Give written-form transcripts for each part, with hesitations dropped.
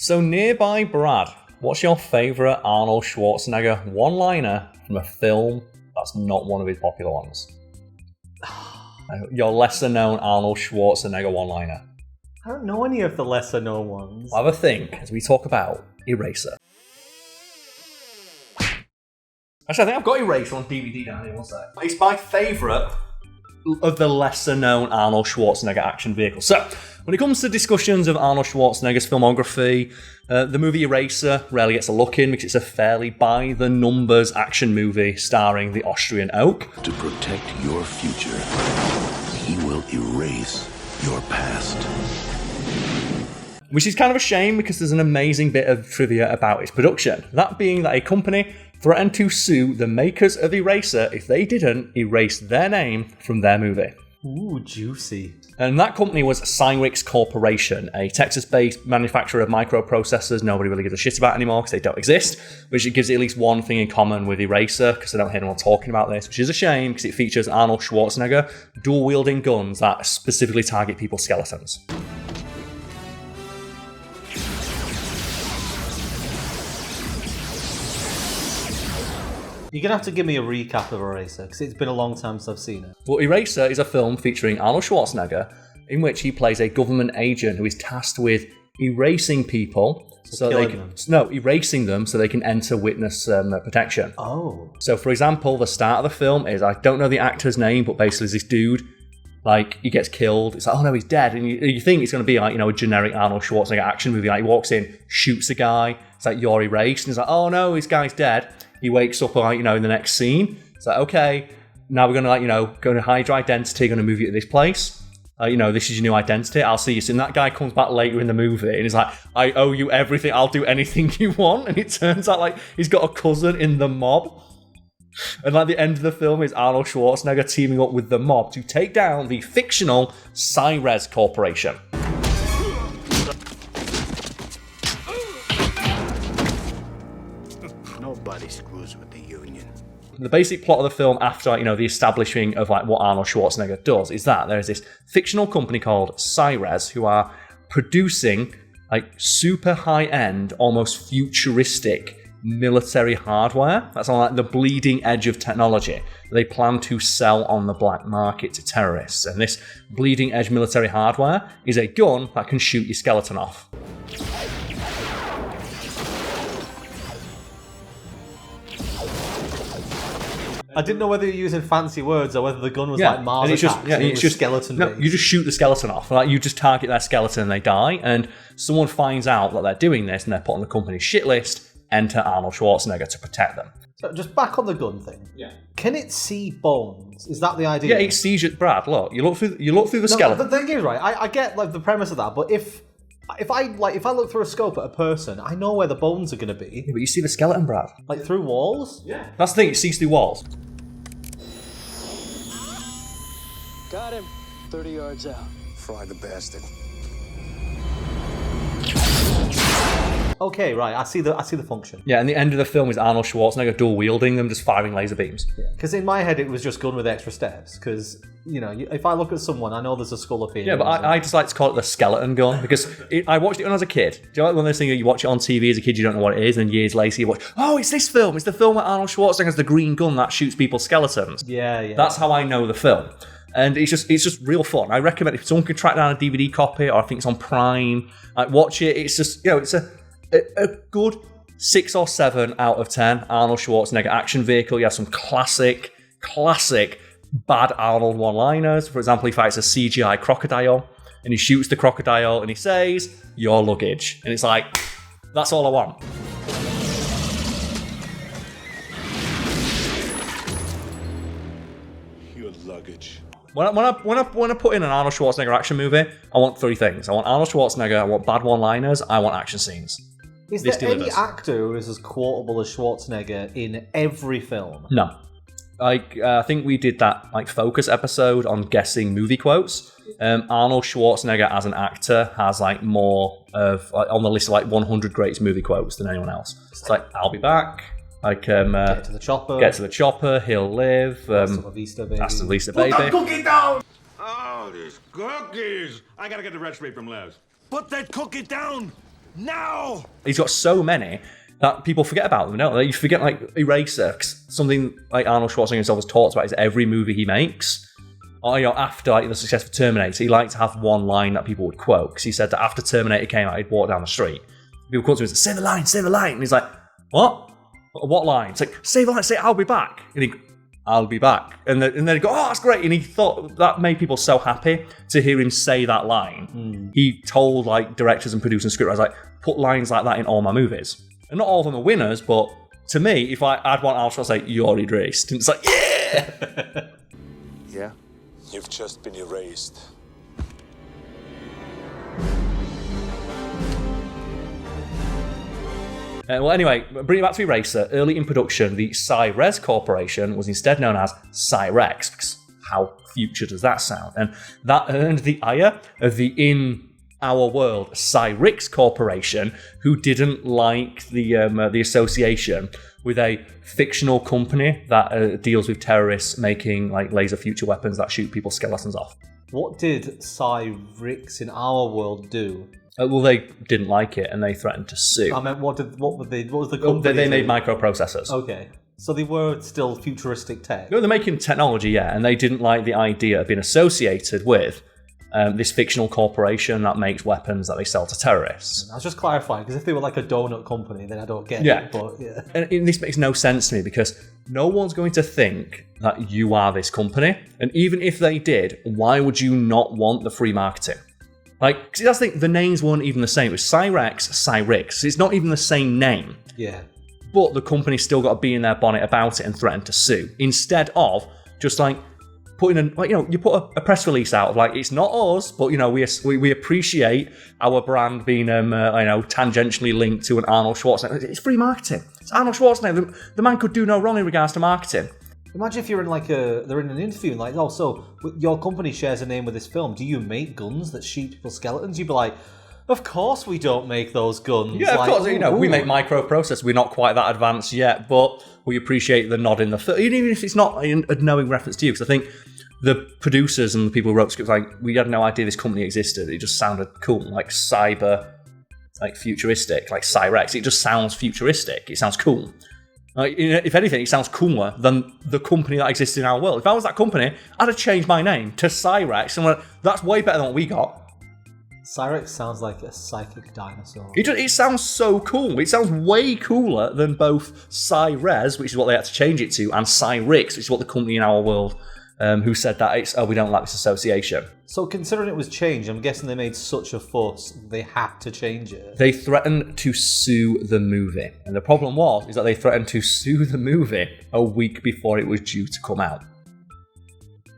So nearby Brad, what's your favourite Arnold Schwarzenegger one-liner from a film that's not one of his popular ones? Your lesser-known Arnold Schwarzenegger one-liner. I don't know any of the lesser-known ones. Have a think as we talk about Eraser. Actually, I think I've got Eraser on DVD down here, one sec. It's my favourite of the lesser-known Arnold Schwarzenegger action vehicles. So, when it comes to discussions of Arnold Schwarzenegger's filmography, the movie Eraser rarely gets a look in because it's a fairly by-the-numbers action movie starring the Austrian Oak. To protect your future, he will erase your past. Which is kind of a shame because there's an amazing bit of trivia about its production. That being that a company threatened to sue the makers of Eraser if they didn't erase their name from their movie. Ooh, juicy. And that company was Cyrix Corporation, a Texas-based manufacturer of microprocessors nobody really gives a shit about anymore because they don't exist, which it gives it at least one thing in common with Eraser, because I don't hear anyone talking about this, which is a shame because it features Arnold Schwarzenegger dual-wielding guns that specifically target people's skeletons. You're going to have to give me a recap of Eraser, because it's been a long time since I've seen it. Well, Eraser is a film featuring Arnold Schwarzenegger, in which he plays a government agent who is tasked with erasing people erasing them so they can enter witness protection. Oh. So, for example, the start of the film is, I don't know the actor's name, but basically this dude, like, he gets killed. It's like, oh no, he's dead. And you think it's going to be like, a generic Arnold Schwarzenegger action movie. Like, he walks in, shoots a guy. It's like, you're erased. And he's like, oh no, this guy's dead. He wakes up, in the next scene. It's like, okay, now we're going to, going to hide your identity, going to move you to this place. This is your new identity. I'll see you soon. That guy comes back later in the movie and he's like, I owe you everything. I'll do anything you want. And it turns out, like, he's got a cousin in the mob. And, like, the end of the film is Arnold Schwarzenegger teaming up with the mob to take down the fictional Cyrix Corporation. Nobody screws with the Union. The basic plot of the film after, the establishing of, like, what Arnold Schwarzenegger does is that there is this fictional company called Cyrix who are producing, like, super high-end, almost futuristic military hardware. That's on, like, the bleeding edge of technology they plan to sell on the black market to terrorists. And this bleeding edge military hardware is a gun that can shoot your skeleton off. I didn't know whether you're using fancy words or whether the gun was like Mars attacks and it was skeleton based. No, you just shoot the skeleton off. Like, you just target their skeleton and they die. And someone finds out that they're doing this and they're put on the company's shit list. Enter Arnold Schwarzenegger to protect them. So just back on the gun thing. Yeah. Can it see bones? Is that the idea? Yeah, it sees it. Brad, look. You look through the skeleton. The thing is, right, I get, like, the premise of that, but if I look through a scope at a person, I know where the bones are going to be. Yeah, but you see the skeleton, Brad. Like, through walls? Yeah. That's the thing, it sees through walls. Got him. 30 yards out. Fry the bastard. Okay, right. I see the function. Yeah, and the end of the film is Arnold Schwarzenegger dual wielding them, just firing laser beams. Because in my head it was just gun with extra steps. Because if I look at someone, I know there's a skull up here. Yeah, but I just like to call it the skeleton gun because I watched it when I was a kid. Do you know, like, one of those things you watch it on TV as a kid, you don't know what it is, and years later you watch, oh, it's this film. It's the film where Arnold Schwarzenegger has the green gun that shoots people's skeletons. Yeah. That's how I know the film. And it's just real fun. I recommend if someone can track down a DVD copy, or I think it's on Prime, like, watch it. It's just, it's a good 6 or 7 out of 10 Arnold Schwarzenegger action vehicle. You have some classic bad Arnold one-liners. For example, he fights a CGI crocodile, and he shoots the crocodile, and he says, your luggage. And it's like, that's all I want. Your luggage. When I put in an Arnold Schwarzenegger action movie, I want 3 things. I want Arnold Schwarzenegger, I want bad one-liners, I want action scenes. Is there any actor who is as quotable as Schwarzenegger in every film? No. I think we did that focus episode on guessing movie quotes. Arnold Schwarzenegger as an actor has more of on the list of 100 greatest movie quotes than anyone else. It's like, I'll be back. Get to the chopper. He'll live. Hasta la vista, baby. Hasta la vista, baby. Put that cookie down! Oh, these cookies! I gotta get the recipe from Les. Put that cookie down! now! He's got so many that people forget about them, don't they? You forget, like, Eraser, 'cause something like Arnold Schwarzenegger himself has talked about is every movie he makes, or, after like the success of Terminator, he liked to have one line that people would quote, because he said that after Terminator came out, he'd walk down the street. People quote to him and say, say the line, and he's like, what? What line? It's like, say the line, say, I'll be back. And he, I'll be back. And then he'd go, oh, that's great. And he thought that made people so happy to hear him say that line. He told, like, directors and producers and scriptwriters, like, put lines like that in all my movies. And not all of them are winners, but to me, if I'd want Arnold Schwarzenegger to say, you're erased. And it's like, yeah! Yeah? You've just been erased. Well, anyway, bringing it back to Eraser, early in production, the Cy-Res Corporation was instead known as Cyrex, because how future does that sound? And that earned the ire of the in our world Cyrix Corporation, who didn't like the association with a fictional company that deals with terrorists making like laser future weapons that shoot people's skeletons off. What did Cyrix in our world do? Well, they didn't like it and they threatened to sue. I meant, what was the company? They made microprocessors. Okay. So they were still futuristic tech. No, they're making technology, yeah, and they didn't like the idea of being associated with this fictional corporation that makes weapons that they sell to terrorists. I was just clarifying, because if they were like a donut company, then I don't get it. But yeah. And this makes no sense to me, because no one's going to think that you are this company. And even if they did, why would you not want the free marketing? Like, see, that's the thing, the names weren't even the same. It was Cyrex, Cyrix. It's not even the same name. Yeah. But the company's still got to be in their bonnet about it and threaten to sue. Instead of just like putting you put a press release out of like, it's not us, but we appreciate our brand being tangentially linked to an Arnold Schwarzenegger. It's free marketing. It's Arnold Schwarzenegger. The man could do no wrong in regards to marketing. Imagine if you're in they're in an interview and like, oh, so your company shares a name with this film. Do you make guns that shoot people's skeletons? You'd be like, of course we don't make those guns. Yeah, of course. We make microprocessors. We're not quite that advanced yet, but we appreciate the nod in the film, even if it's not a knowing reference to you. Because I think the producers and the people who wrote scripts, like, we had no idea this company existed. It just sounded cool, like cyber, like futuristic, like Cyrex. It just sounds futuristic. It sounds cool. Like, if anything, it sounds cooler than the company that exists in our world. If I was that company, I'd have changed my name to Cyrex, and that's way better than what we got. Cyrex sounds like a psychic dinosaur. It sounds so cool. It sounds way cooler than both Cy-Res, which is what they had to change it to, and Cyrix, which is what the company in our world who said that we don't like this association. So considering it was changed, I'm guessing they made such a fuss, they had to change it. They threatened to sue the movie. And the problem is that they threatened to sue the movie a week before it was due to come out.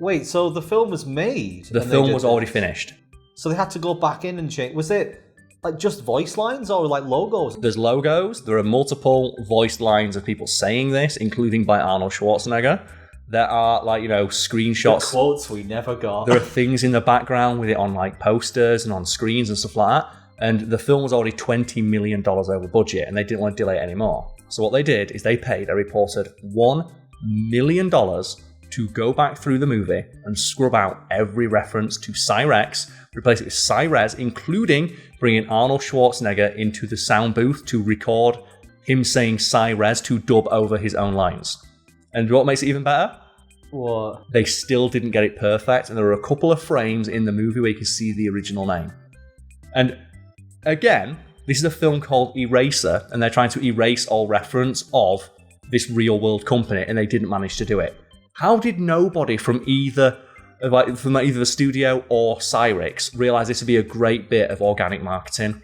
Wait, so the film was made? The film was already finished. So they had to go back in and change. Was it like just voice lines or like logos? There's logos. There are multiple voice lines of people saying this, including by Arnold Schwarzenegger. There are, screenshots. The quotes we never got. There are things in the background with it on, posters and on screens and stuff like that. And the film was already $20 million over budget, and they didn't want to delay it anymore. So what they did is they paid a reported $1 million to go back through the movie and scrub out every reference to Cyrex, replace it with Cy-Res, including bringing Arnold Schwarzenegger into the sound booth to record him saying Cy-Res to dub over his own lines. And what makes it even better? What? They still didn't get it perfect, and there are a couple of frames in the movie where you can see the original name. And again, this is a film called Eraser, and they're trying to erase all reference of this real-world company, and they didn't manage to do it. How did nobody from either the studio or Cyrix realise this would be a great bit of organic marketing?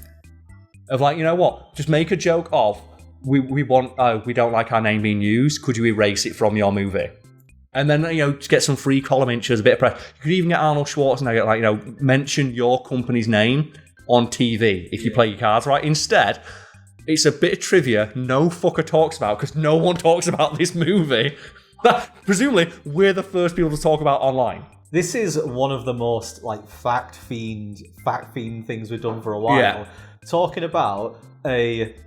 Of just make a joke of, we don't like our name being used, could you erase it from your movie? And then, just get some free column inches, a bit of press. You could even get Arnold Schwarzenegger, mention your company's name on TV if you play your cards right. Instead, it's a bit of trivia no fucker talks about, because no one talks about this movie. Presumably, we're the first people to talk about online. This is one of the most, fact fiend things we've done for a while. Yeah. Talking about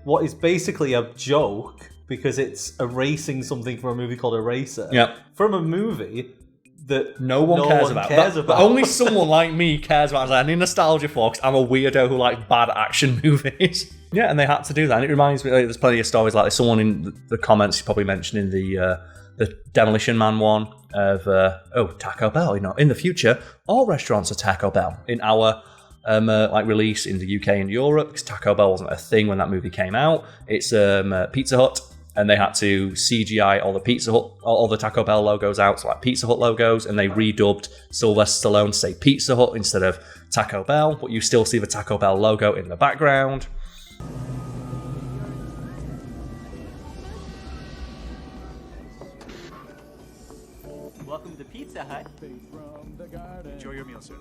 what is basically a joke, because it's erasing something from a movie called Eraser. Yep. From a movie that no one cares about. But only someone like me cares about. I need nostalgia for, because I'm a weirdo who like bad action movies. Yeah, and they had to do that. And it reminds me, there's plenty of stories like this. Someone in the comments probably mentioned in the Demolition Man one of Taco Bell. In the future, all restaurants are Taco Bell. In our release in the UK and Europe, because Taco Bell wasn't a thing when that movie came out. It's Pizza Hut. And they had to CGI all the Pizza Hut, all the Taco Bell logos out, so like Pizza Hut logos, and they redubbed Sylvester Stallone to say Pizza Hut instead of Taco Bell, but you still see the Taco Bell logo in the background. Welcome to Pizza Hut. Enjoy your meal, sir.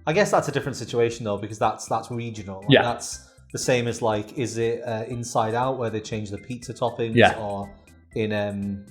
I guess that's a different situation though, because that's regional. Yeah. That's the same as like, is it Inside Out where they change the pizza toppings? Yeah. Or in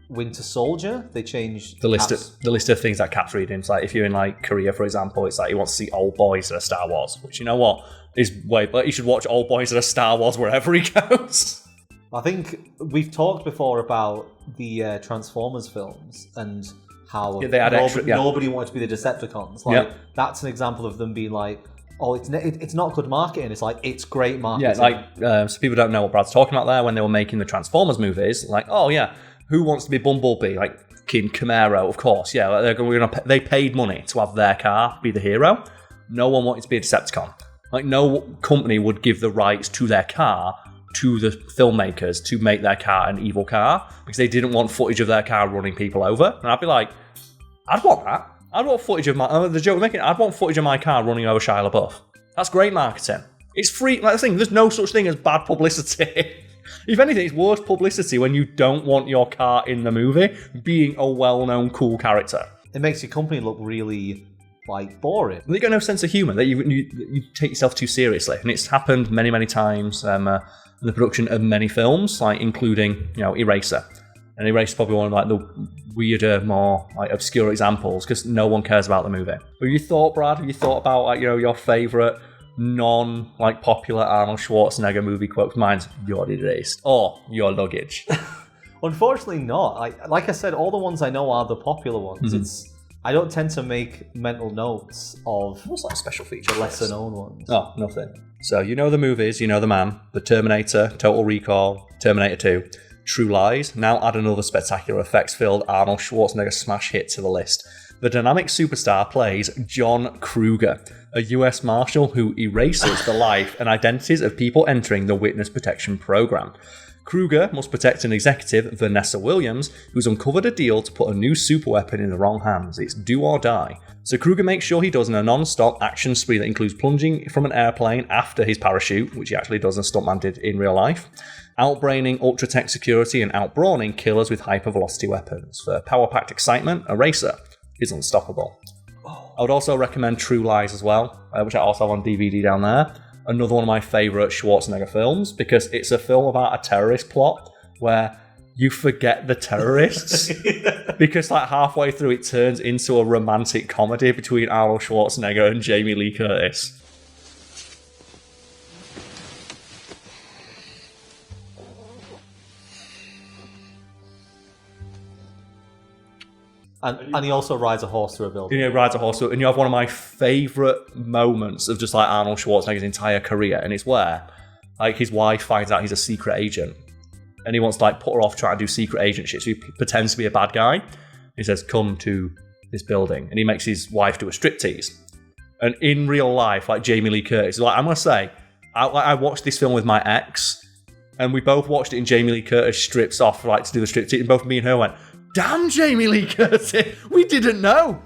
Winter Soldier they changed the list of things that Cap's reading. It's like if you're in like Korea, for example, it's like he wants to see Old Boys at a Star Wars, which you know what is way, but you should watch Old Boys at a Star Wars wherever he goes. I think we've talked before about the Transformers films and how they had nobody wanted to be the Decepticons. Like that's an example of them being like, oh, it's not good marketing. It's like, it's great marketing. Yeah, like so people don't know what Brad's talking about there. When they were making the Transformers movies, like, oh yeah, who wants to be Bumblebee? Like King Camaro, of course. Yeah, they paid money to have their car be the hero. No one wanted to be a Decepticon. Like no company would give the rights to their car to the filmmakers to make their car an evil car, because they didn't want footage of their car running people over. And I'd be like, I'd want that. I'd want footage of the joke we're making. I'd want footage of my car running over Shia LaBeouf. That's great marketing. It's free. Like the thing, there's no such thing as bad publicity. If anything, it's worse publicity when you don't want your car in the movie being a well-known cool character. It makes your company look really like boring. They got no sense of humour. That you take yourself too seriously, and it's happened many, many times in the production of many films, like including Eraser. And Eraser is probably one of like the weirder, more like obscure examples because no one cares about the movie. Have you thought, Brad? Have you thought about like your favourite popular Arnold Schwarzenegger movie quote? Mine's "You're erased" or "Your luggage." Unfortunately, not. Like I said, all the ones I know are the popular ones. Mm-hmm. I don't tend to make mental notes of what's like special feature, the lesser known ones. Oh, nothing. So the movies, the man, the Terminator, Total Recall, Terminator 2. True Lies, now add another spectacular effects-filled Arnold Schwarzenegger smash hit to the list. The dynamic superstar plays John Kruger, a US Marshal who erases the life and identities of people entering the Witness Protection Program. Kruger must protect an executive, Vanessa Williams, who's uncovered a deal to put a new superweapon in the wrong hands. It's do or die. So Kruger makes sure he does in a non-stop action spree that includes plunging from an airplane after his parachute, which he actually does and stuntman did in real life, outbraining ultra-tech security and outbrawling killers with hyper-velocity weapons. For power-packed excitement, Eraser is unstoppable. I would also recommend True Lies as well, which I also have on DVD down there. Another one of my favourite Schwarzenegger films, because it's a film about a terrorist plot where you forget the terrorists because like halfway through it turns into a romantic comedy between Arnold Schwarzenegger and Jamie Lee Curtis. And he also rides a horse through a building. Rides a horse through, and you have one of my favourite moments of just like Arnold Schwarzenegger's entire career, and it's where like his wife finds out he's a secret agent, and he wants to like put her off trying to do secret agent shit, so he pretends to be a bad guy. He says, "Come to this building," and he makes his wife do a striptease. And in real life, like Jamie Lee Curtis, like I'm gonna say, I watched this film with my ex, and we both watched it, and Jamie Lee Curtis strips off like to do the striptease, and both me and her went, "Damn, Jamie Lee Curtis, we didn't know."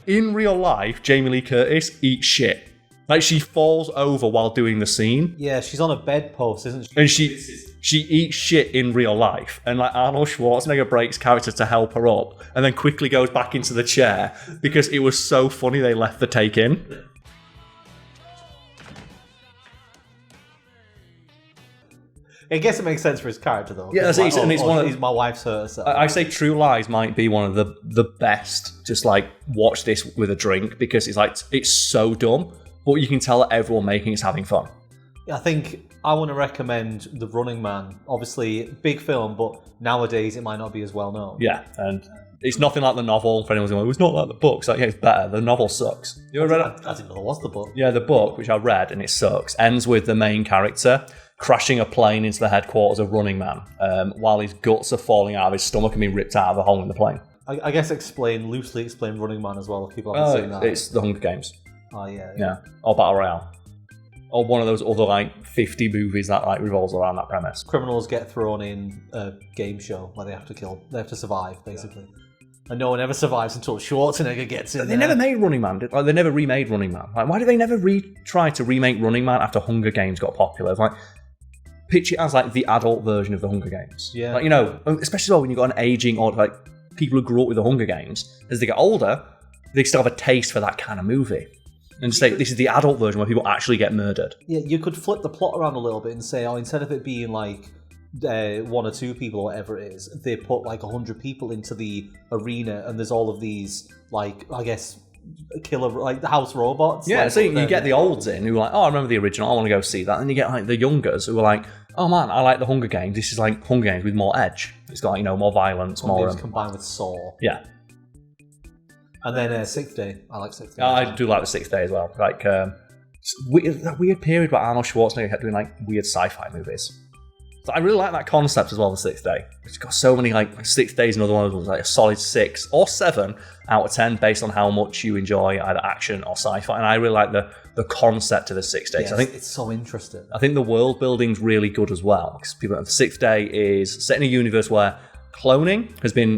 In real life, Jamie Lee Curtis eats shit. Like, she falls over while doing the scene. Yeah, she's on a bedpost, isn't she? And she eats shit in real life. And like Arnold Schwarzenegger breaks character to help her up and then quickly goes back into the chair because it was so funny they left the take in. I guess it makes sense for his character, though. Yeah, that's like, and it's one of my wife's hurt herself. I say True Lies might be one of the best. Just like watch this with a drink because it's like it's so dumb, but you can tell that everyone making it's having fun. I think I want to recommend The Running Man. Obviously, big film, but nowadays it might not be as well known. Yeah, and it's nothing like the novel. For anyone's going, it's not like the book. It's like, yeah, it's better. The novel sucks. You ever read it? I didn't know there was the book. Yeah, the book, which I read, and it sucks, ends with the main character crashing a plane into the headquarters of Running Man while his guts are falling out of his stomach and being ripped out of the hole in the plane. I guess loosely explain Running Man as well, if people haven't seen that. It's the Hunger Games. Oh, yeah. Yeah, or Battle Royale. Or one of those other, like, 50 movies that, like, revolves around that premise. Criminals get thrown in a game show where they have to survive, basically. And no one ever survives until Schwarzenegger gets in. They never made Running Man. Like, they never remade Running Man. Like, why did they never try to remake Running Man after Hunger Games got popular? It's like, picture it as like the adult version of the Hunger Games. Yeah. Like, you know, especially when you've got an aging or like people who grew up with the Hunger Games, as they get older, they still have a taste for that kind of movie. And say this is the adult version where people actually get murdered. Yeah, you could flip the plot around a little bit and say, oh, instead of it being like 1 or 2 people or whatever it is, they put like 100 people into the arena, and there's all of these, like, I guess, killer, like the house robots. Yeah, like, so you get the olds in who are like, oh, I remember the original, I want to go see that. And you get like the youngers who are like, oh man, I like the Hunger Games. This is like Hunger Games with more edge. It's got, you know, more violence, more combined with Saw. Yeah. And then Sixth Day. I like Sixth Day. I do like the Sixth Day as well. Like that weird period where Arnold Schwarzenegger kept doing like weird sci-fi movies. So I really like that concept as well, the Sixth Day. It's got so many, like, Sixth Day is another one of those, like a solid 6 or 7 out of 10 based on how much you enjoy either action or sci-fi. And I really like the concept of the Sixth Day. Yes, I think it's so interesting. I think the world building's really good as well, because the Sixth Day is set in a universe where cloning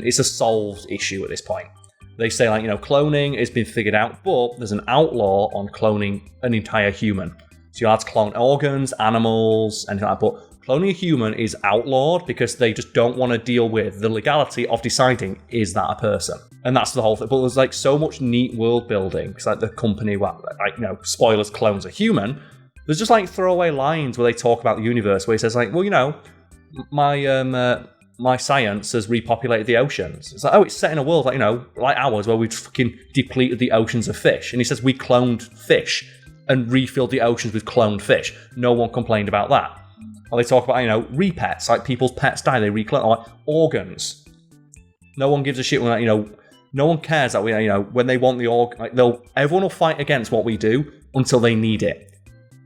it's a solved issue at this point. They say, like, you know, cloning has been figured out, but there's an outlaw on cloning an entire human. So you're allowed to clone organs, animals, anything like that, but cloning a human is outlawed because they just don't want to deal with the legality of deciding, is that a person? And that's the whole thing. But there's like so much neat world building, because like the company, like, you know, spoilers, clones a human. There's just like throwaway lines where they talk about the universe, where he says like, well, you know, my science has repopulated the oceans. It's like, oh, it's set in a world like, you know, like ours, where we've fucking depleted the oceans of fish. And he says we cloned fish and refilled the oceans with cloned fish. No one complained about that. Or they talk about, you know, repets, like people's pets die, they reclone, or like organs. No one gives a shit when, like, you know, no one cares that we, you know, when they want the organ, like everyone will fight against what we do until they need it.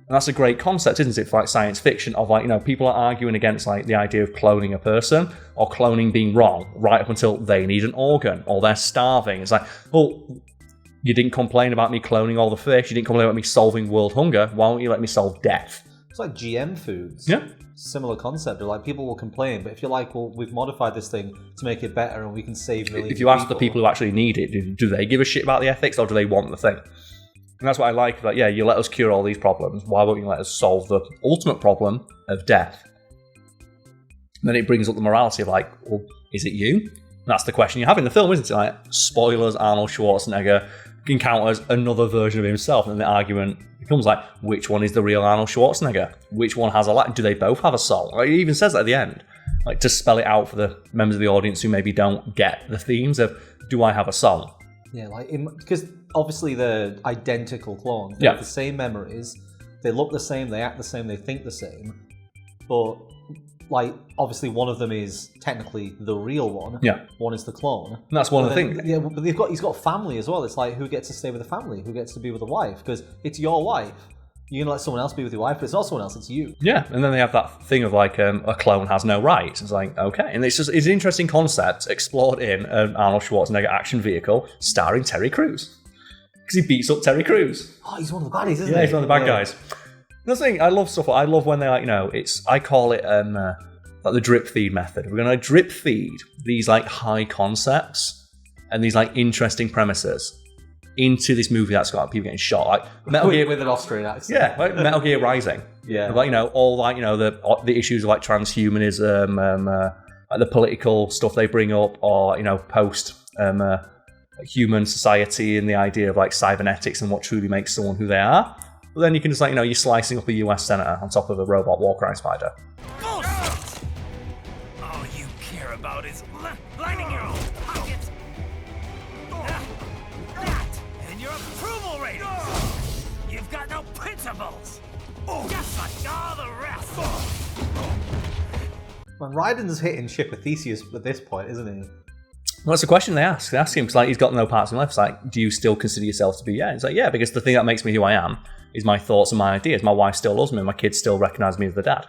And that's a great concept, isn't it, for like science fiction, of like, you know, people are arguing against like the idea of cloning a person or cloning being wrong right up until they need an organ or they're starving. It's like, well, you didn't complain about me cloning all the fish, you didn't complain about me solving world hunger, why won't you let me solve death? It's like GM foods. Yeah. Similar concept. Like, people will complain, but if you're like, well, we've modified this thing to make it better and we can save millions. If you ask the people who actually need it, do they give a shit about the ethics, or do they want the thing? And that's what I like. Like, yeah, you let us cure all these problems. Why won't you let us solve the ultimate problem of death? And then it brings up the morality of like, well, is it you? And that's the question you have in the film, isn't it? Like, spoilers, Arnold Schwarzenegger encounters another version of himself, and the argument becomes like, which one is the real Arnold Schwarzenegger? Which one has a life? Do they both have a soul? Like, he even says that at the end, like, to spell it out for the members of the audience who maybe don't get the themes of, do I have a soul? Yeah, like, because obviously they're identical clones. They have the same memories, they look the same, they act the same, they think the same, but like, obviously one of them is technically the real one. Yeah. One is the clone. And that's one of the things. Yeah, but he's got family as well. It's like, who gets to stay with the family? Who gets to be with the wife? Because it's your wife. You're going to let someone else be with your wife, but it's not someone else, it's you. Yeah, and then they have that thing of like, a clone has no rights. It's like, okay. And it's an interesting concept explored in an Arnold Schwarzenegger action vehicle starring Terry Crews. Because he beats up Terry Crews. Oh, he's one of the baddies, isn't he? Yeah, he's one of the bad guys. The thing, I love stuff. I love when they, like, you know, I call it like the drip feed method. We're going to drip feed these like high concepts and these like interesting premises into this movie that's got people getting shot, like Metal Gear with an Austrian accent. Yeah, like Metal Gear Rising. Yeah, like, you know, all like, you know, the issues of like transhumanism, like the political stuff they bring up, or, you know, post human society and the idea of like cybernetics and what truly makes someone who they are. But then you can just, like, you know, you're slicing up a US senator on top of a robot war crime spider. Bullshit! All you care about is lining your own pockets. That and your approval ratings. You've got no principles. Just like Man, Raiden's hitting ship of Theseus at this point, isn't he? Well, that's the question they ask. They ask him, because like, he's got no parts in life. It's like, do you still consider yourself to be? Yeah. It's like, yeah, because the thing that makes me who I am is my thoughts and my ideas. My wife still loves me. My kids still recognise me as the dad.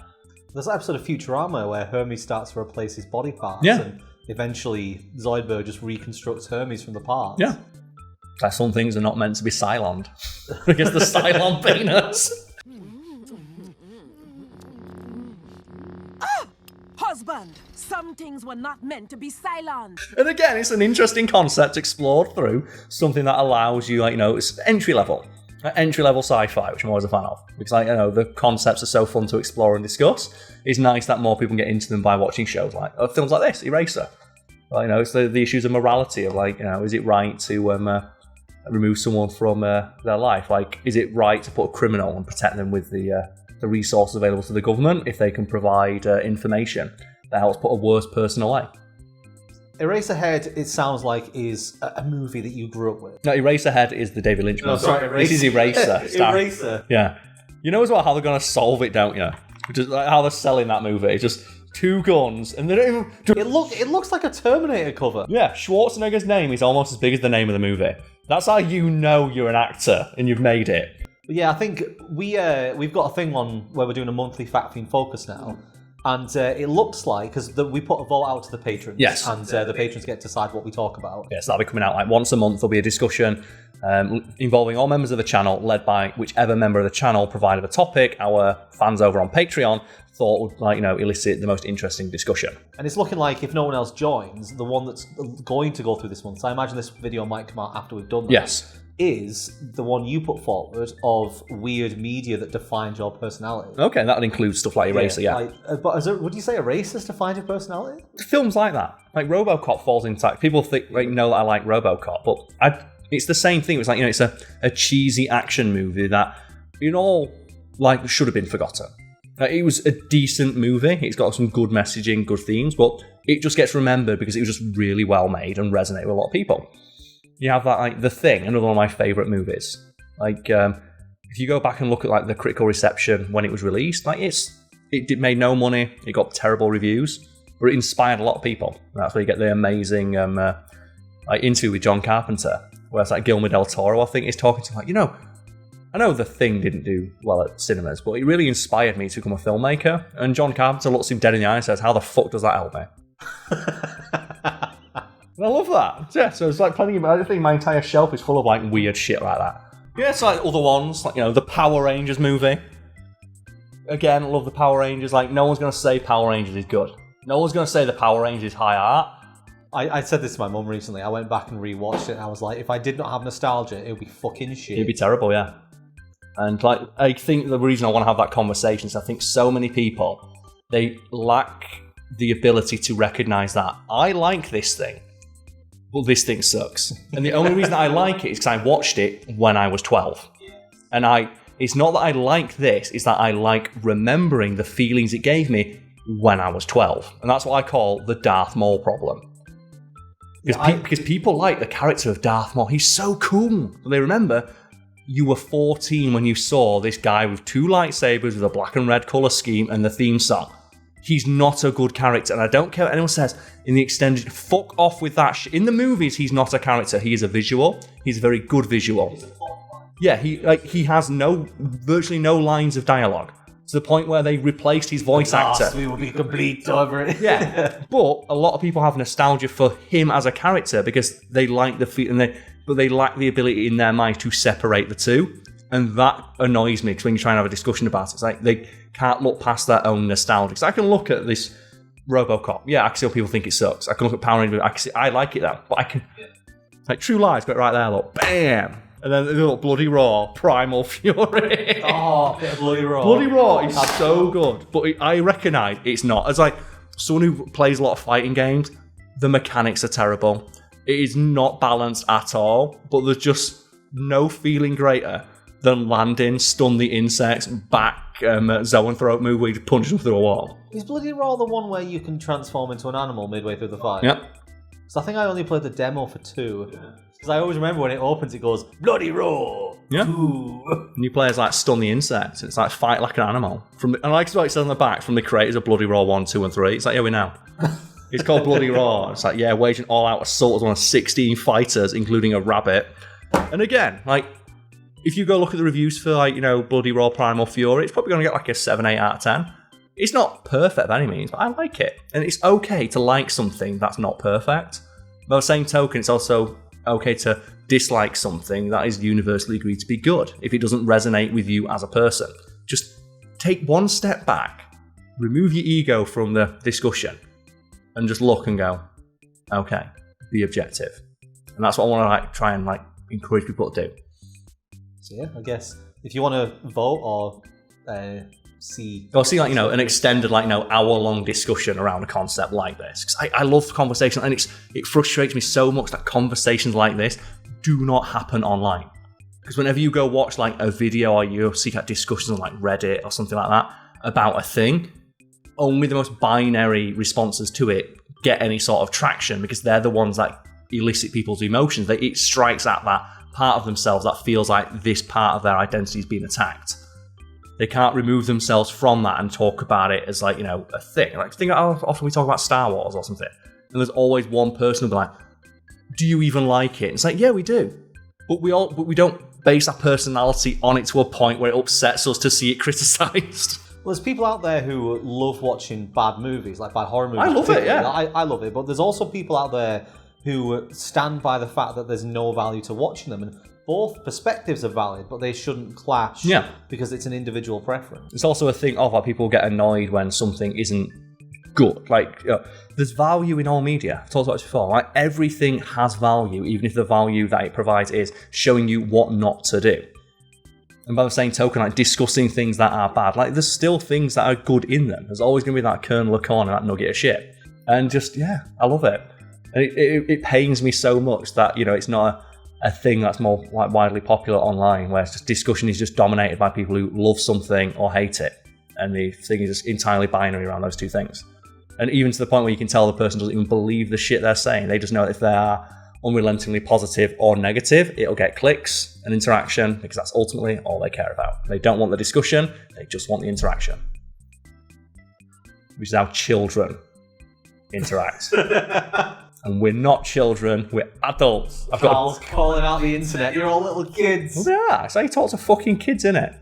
There's an episode of Futurama where Hermes starts to replace his body parts. Yeah. And eventually Zoidberg just reconstructs Hermes from the parts. Yeah. Like some things are not meant to be Cylon. I guess the Cylon penis. Husband, some things were not meant to be Cylon. And again, it's an interesting concept explored through something that allows you, like, it's entry level sci-fi, which I'm always a fan of, because, like, the concepts are so fun to explore and discuss. It's nice that more people get into them by watching shows like films like this, Eraser. Well, it's the issues of morality of, like, is it right to remove someone from their life? Like, is it right to put a criminal and protect them with the resources available to the government if they can provide information that helps put a worse person away? Eraserhead, it sounds like, is a movie that you grew up with. No, Eraserhead is the David Lynch movie. Sorry, Eraser. This is Eraser. Eraser. Yeah. You know as well how they're going to solve it, don't you? Just like how they're selling that movie. It's just two guns, and they don't even... It looks like a Terminator cover. Yeah, Schwarzenegger's name is almost as big as the name of the movie. That's how you know you're an actor and you've made it. Yeah, I think we've got a thing on where we're doing a monthly Fact Fiend Focus now, and it looks like, because we put a vote out to the patrons, yes, and the patrons get to decide what we talk about. Yes, that'll be coming out like once a month. There'll be a discussion involving all members of the channel, led by whichever member of the channel provided the topic our fans over on Patreon thought would, like, elicit the most interesting discussion. And it's looking like if no one else joins, the one that's going to go through this month, so I imagine this video might come out after we've done that. Yes. Is the one you put forward of weird media that defines your personality. Okay, that would include stuff like Eraser, yeah. But would you say Eraser's defined your personality? Films like that. Like RoboCop falls into that. People know that I like RoboCop, but it's the same thing. It's like, it's a cheesy action movie that, should have been forgotten. It was a decent movie. It's got some good messaging, good themes, but it just gets remembered because it was just really well made and resonated with a lot of people. You have that, like, The Thing, another one of my favourite movies. Like, if you go back and look at, the critical reception when it was released, it made no money, it got terrible reviews, but it inspired a lot of people. And that's where you get the amazing interview with John Carpenter, where it's like Guillermo del Toro, I think, is talking to him, I know The Thing didn't do well at cinemas, but it really inspired me to become a filmmaker. And John Carpenter looks him dead in the eye and says, how the fuck does that help me? And I love that. Yeah, so it's like I think my entire shelf is full of weird shit like that. Yeah, it's like other ones, the Power Rangers movie. Again, I love the Power Rangers. No one's going to say Power Rangers is good. No one's going to say the Power Rangers is high art. I said this to my mum recently. I went back and rewatched it and I was like, if I did not have nostalgia, it would be fucking shit. It'd be terrible, yeah. And I think the reason I want to have that conversation is I think so many people, they lack the ability to recognise that I like this thing, but this thing sucks. And the only reason I like it is because I watched it when I was 12. And it's not that I like this, it's that I like remembering the feelings it gave me when I was 12. And that's what I call the Darth Maul problem. Because people like the character of Darth Maul. He's so cool. But they remember you were 14 when you saw this guy with two lightsabers with a black and red colour scheme and the theme song. He's not a good character, and I don't care what anyone says in the extended. Fuck off with that shit. In the movies, he's not a character. He is a visual. He's a very good visual. Yeah, he has virtually no lines of dialogue to the point where they replaced his voice actor. We will be complete over it. Yeah, but a lot of people have nostalgia for him as a character because they like the feel, but they lack the ability in their mind to separate the two. And that annoys me because when you try and have a discussion about it, it's like they can't look past their own nostalgia. Because I can look at this RoboCop. Yeah, I can see how people think it sucks. I can look at Power Rangers. I like it though. But I can... Like True Lies, got it right there, look. Bam! And then the little Bloody Raw, Primal Fury. Oh, bit of Bloody Raw. Bloody Raw is so good. But I recognise it's not. As like someone who plays a lot of fighting games, the mechanics are terrible. It is not balanced at all. But there's just no feeling greater than landing, stun the insects, back, Zoanthrope move where you just punch them through a wall. Is Bloody Raw the one where you can transform into an animal midway through the fight? Yep. So I think I only played the demo for 2. Because I always remember when it opens, it goes, bloody raw. Yeah. Ooh. New players like stun the insect. It's like fight like an animal. And I like what it says on the back from the creators of Bloody Raw 1, 2, and 3. It's like, yeah, we know. It's called Bloody Raw. It's like, yeah, waging all-out assault as one of 16 fighters, including a rabbit. And again, like, if you go look at the reviews for, like, you know, Bloody Raw Primal Fury, it's probably going to get like a 7, 8 out of 10. It's not perfect by any means, but I like it. And it's okay to like something that's not perfect. By the same token, it's also okay to dislike something that is universally agreed to be good if it doesn't resonate with you as a person. Just take one step back, remove your ego from the discussion, and just look and go, okay, be objective. And that's what I want to like try and like encourage people to do. So yeah, I guess if you want to vote or see like, you know, an extended, like, you know, hour-long discussion around a concept like this. Because I love conversation, and it frustrates me so much that conversations like this do not happen online. Because whenever you go watch like a video or you seek out discussions on like Reddit or something like that about a thing, only the most binary responses to it get any sort of traction because they're the ones that elicit people's emotions. It strikes at that part of themselves that feels like this part of their identity is being attacked. They can't remove themselves from that and talk about it as, like, you know, a thing. Like, think how often we talk about Star Wars or something, and there's always one person who'll be like, do you even like it? And it's like, yeah, we do. But we don't base our personality on it to a point where it upsets us to see it criticised. Well, there's people out there who love watching bad movies, like bad horror movies. I love it, yeah. I love it. But there's also people out there who stand by the fact that there's no value to watching them. And both perspectives are valid, but they shouldn't clash because it's an individual preference. It's also a thing of like people get annoyed when something isn't good. Like, you know, there's value in all media. I've talked about this before. Like, everything has value, even if the value that it provides is showing you what not to do. And by the same token, like discussing things that are bad, like there's still things that are good in them. There's always going to be that kernel of corn and that nugget of shit. And just, yeah, I love it. And it pains me so much that, you know, it's not a thing that's more like widely popular online, where it's just discussion is just dominated by people who love something or hate it. And the thing is just entirely binary around those two things. And even to the point where you can tell the person doesn't even believe the shit they're saying. They just know that if they are unrelentingly positive or negative, it'll get clicks and interaction, because that's ultimately all they care about. They don't want the discussion, they just want the interaction. Which is how children interact. And we're not children, we're adults. Carl's calling out the internet, you're all little kids. Yeah, it's how you talk to fucking kids, innit?